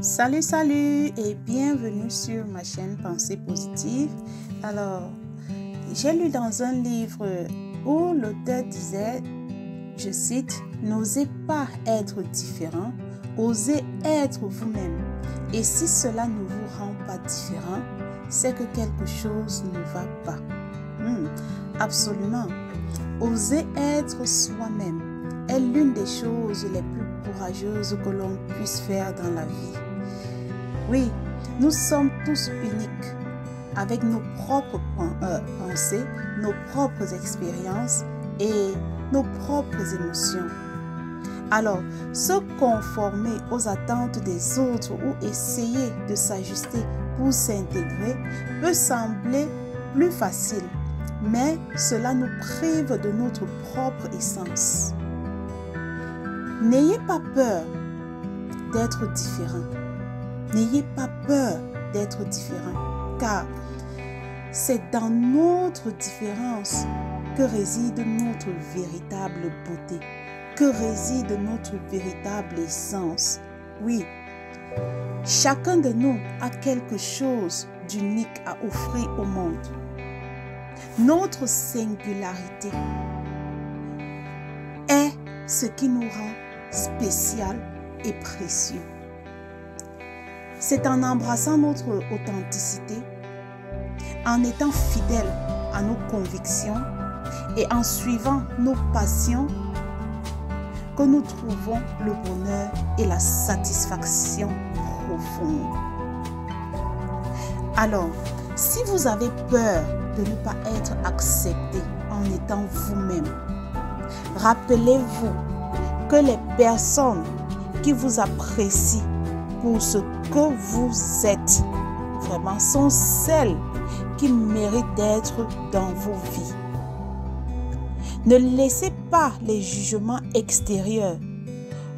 Salut, salut et bienvenue sur ma chaîne Pensée Positive. Alors, j'ai lu dans un livre où l'auteur disait, je cite, « N'osez pas être différent, osez être vous-même. Et si cela ne vous rend pas différent, c'est que quelque chose ne va pas. » Absolument. Oser être soi-même est l'une des choses les plus courageuses que l'on puisse faire dans la vie. Oui, nous sommes tous uniques, avec nos propres pensées, nos propres expériences et nos propres émotions. Alors, se conformer aux attentes des autres ou essayer de s'ajuster pour s'intégrer peut sembler plus facile, mais cela nous prive de notre propre essence. N'ayez pas peur d'être différent. N'ayez pas peur d'être différent, car c'est dans notre différence que réside notre véritable beauté, que réside notre véritable essence. Oui, chacun de nous a quelque chose d'unique à offrir au monde. Notre singularité est ce qui nous rend spécial et précieux. C'est en embrassant notre authenticité, en étant fidèle à nos convictions et en suivant nos passions que nous trouvons le bonheur et la satisfaction profonde. Alors, si vous avez peur de ne pas être accepté en étant vous-même, rappelez-vous que les personnes qui vous apprécient pour ce que vous êtes, vraiment, sont celles qui méritent d'être dans vos vies. Ne laissez pas les jugements extérieurs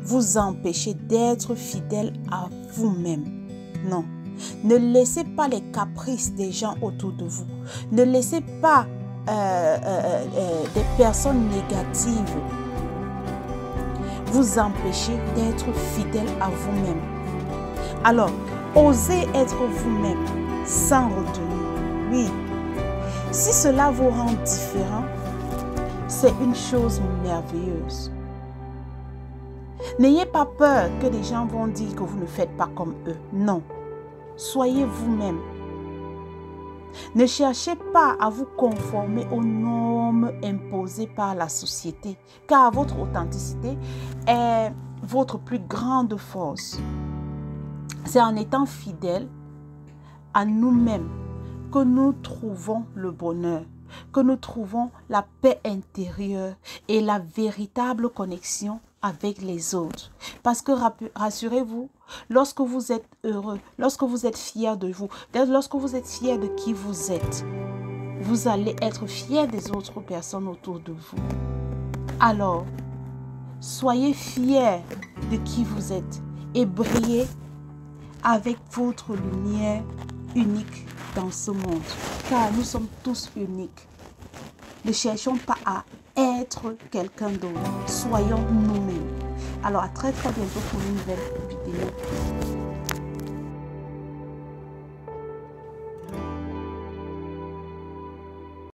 vous empêcher d'être fidèle à vous-même. Non. Ne laissez pas les caprices des gens autour de vous. Ne laissez pas des personnes négatives vous empêcher d'être fidèle à vous-même. Alors, osez être vous-même sans retenue. Oui, si cela vous rend différent, c'est une chose merveilleuse. N'ayez pas peur que les gens vont dire que vous ne faites pas comme eux. Non, soyez vous-même. Ne cherchez pas à vous conformer aux normes imposées par la société, car votre authenticité est votre plus grande force. C'est en étant fidèles à nous-mêmes que nous trouvons le bonheur, que nous trouvons la paix intérieure et la véritable connexion avec les autres. Parce que rassurez-vous, lorsque vous êtes heureux, lorsque vous êtes fier de vous, lorsque vous êtes fier de qui vous êtes, vous allez être fier des autres personnes autour de vous. Alors, soyez fiers de qui vous êtes et brillez avec votre lumière unique dans ce monde, car nous sommes tous uniques. Ne cherchons pas à être quelqu'un d'autre, soyons nous-mêmes. Alors à très bientôt pour une nouvelle vidéo.